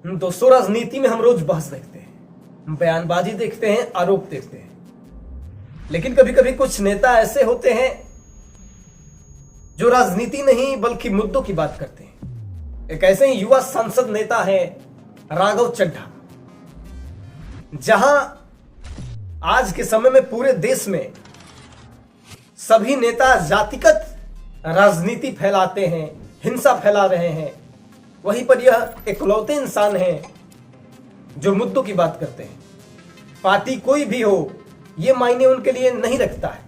दोस्तों, राजनीति में हम रोज बहस देखते हैं, बयानबाजी देखते हैं, आरोप देखते हैं, लेकिन कभी कभी कुछ नेता ऐसे होते हैं जो राजनीति नहीं बल्कि मुद्दों की बात करते हैं। एक ऐसे ही युवा सांसद नेता है राघव चड्ढा। जहां आज के समय में पूरे देश में सभी नेता जातिगत राजनीति फैलाते हैं, हिंसा फैला रहे हैं, वहीं पर यह इकलौते इंसान हैं जो मुद्दों की बात करते हैं। पार्टी कोई भी हो, यह मायने उनके लिए नहीं रखता है।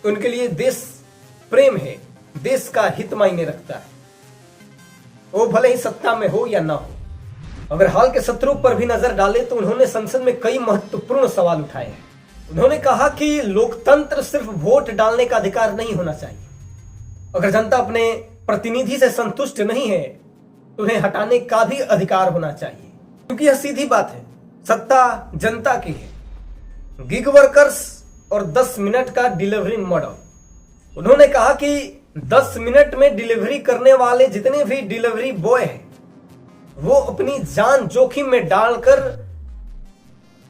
उनके लिए देश प्रेम है, देश का हित मायने रखता है, वो भले ही सत्ता में हो या ना हो। अगर हाल के सत्रों पर भी नजर डाले तो उन्होंने संसद में कई महत्वपूर्ण सवाल उठाए हैं। उन्होंने कहा कि लोकतंत्र सिर्फ वोट डालने का अधिकार नहीं होना चाहिए। अगर जनता अपने प्रतिनिधि से संतुष्ट नहीं है तो उन्हें हटाने का भी अधिकार होना चाहिए, क्योंकि यह सीधी बात है, सत्ता जनता की है। गिग वर्कर्स और 10 मिनट का डिलीवरी मॉडल। उन्होंने कहा कि 10 मिनट में डिलीवरी करने वाले जितने भी डिलीवरी बॉय हैं वो अपनी जान जोखिम में डालकर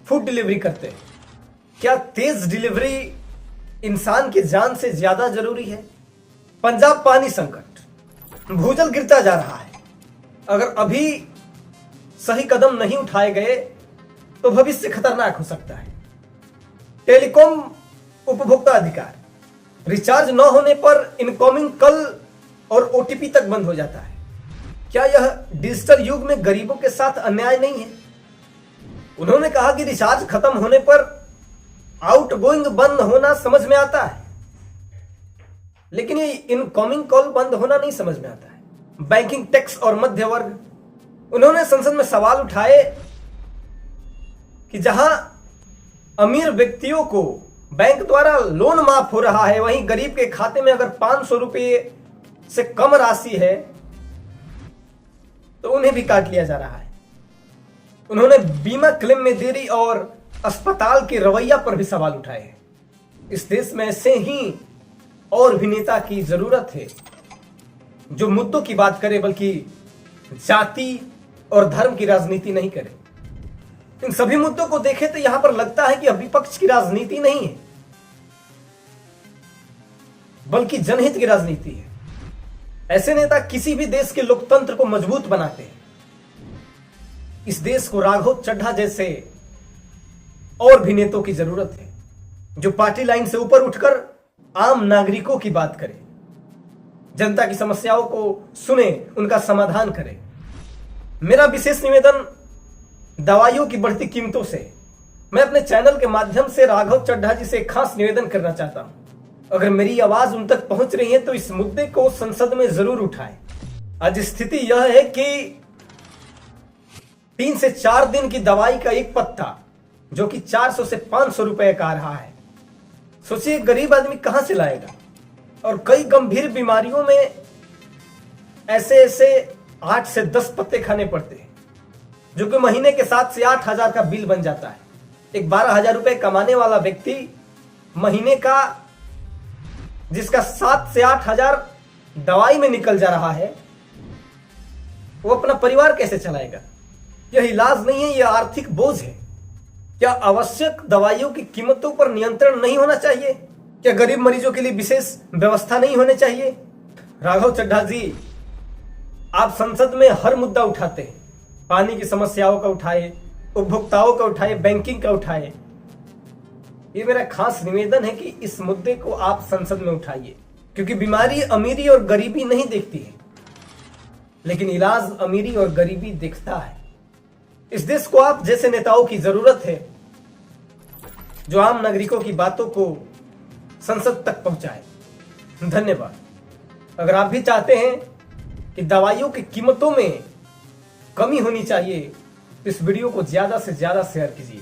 फूड डिलीवरी करते हैं। क्या तेज डिलीवरी इंसान की जान से ज्यादा जरूरी है? पंजाब पानी संकट, भूजल गिरता जा रहा है। अगर अभी सही कदम नहीं उठाए गए तो भविष्य खतरनाक हो सकता है। टेलीकॉम उपभोक्ता अधिकार, रिचार्ज न होने पर इनकमिंग कॉल और ओटीपी तक बंद हो जाता है। क्या यह डिजिटल युग में गरीबों के साथ अन्याय नहीं है? उन्होंने कहा कि रिचार्ज खत्म होने पर आउटगोइंग बंद होना समझ में आता है, लेकिन ये इनकमिंग कॉल बंद होना नहीं समझ में आता है। बैंकिंग टैक्स और मध्य वर्ग। उन्होंने संसद में सवाल उठाए कि जहां अमीर व्यक्तियों को बैंक द्वारा लोन माफ हो रहा है, वहीं गरीब के खाते में अगर 500 रुपये से कम राशि है तो उन्हें भी काट लिया जा रहा है। उन्होंने बीमा क्लेम में देरी और अस्पताल के रवैया पर भी सवाल उठाए हैं। इस देश में ऐसे ही और भी नेता की जरूरत है जो मुद्दों की बात करे, बल्कि जाति और धर्म की राजनीति नहीं करे। इन सभी मुद्दों को देखें तो यहां पर लगता है कि विपक्ष की राजनीति नहीं है बल्कि जनहित की राजनीति है। ऐसे नेता किसी भी देश के लोकतंत्र को मजबूत बनाते हैं। इस देश को राघव चड्ढा जैसे और भी नेताओं की जरूरत है जो पार्टी लाइन से ऊपर उठकर आम नागरिकों की बात करें, जनता की समस्याओं को सुने, उनका समाधान करें। मेरा विशेष निवेदन दवाइयों की बढ़ती कीमतों से। मैं अपने चैनल के माध्यम से राघव चड्ढा जी से खास निवेदन करना चाहता हूं, अगर मेरी आवाज उन तक पहुंच रही है तो इस मुद्दे को संसद में जरूर उठाएं। आज स्थिति यह है कि 3 से 4 दिन की दवाई का एक पत्ता जो कि 400 से 500 रुपए का आ रहा है, सोचिए गरीब आदमी कहां से लाएगा। और कई गंभीर बीमारियों में ऐसे 8 से 10 पत्ते खाने पड़ते हैं, जो कि महीने के 7 से 8 हजार का बिल बन जाता है। एक 12,000 रुपए कमाने वाला व्यक्ति महीने का जिसका 7 से 8 हजार दवाई में निकल जा रहा है, वो अपना परिवार कैसे चलाएगा? यह इलाज नहीं है, यह आर्थिक बोझ है। क्या आवश्यक दवाइयों की कीमतों पर नियंत्रण नहीं होना चाहिए? क्या गरीब मरीजों के लिए विशेष व्यवस्था नहीं होनी चाहिए? राघव चड्ढा जी, आप संसद में हर मुद्दा उठाते हैं, पानी की समस्याओं का उठाए, उपभोक्ताओं का उठाए, बैंकिंग का उठाए। ये मेरा खास निवेदन है कि इस मुद्दे को आप संसद में उठाइए, क्योंकि बीमारी अमीरी और गरीबी नहीं देखती है, लेकिन इलाज अमीरी और गरीबी देखता है। इस देश को आप जैसे नेताओं की जरूरत है जो आम नागरिकों की बातों को संसद तक पहुंचाए। धन्यवाद। अगर आप भी चाहते हैं कि दवाइयों की कीमतों में कमी होनी चाहिए तो इस वीडियो को ज्यादा से ज्यादा शेयर कीजिए।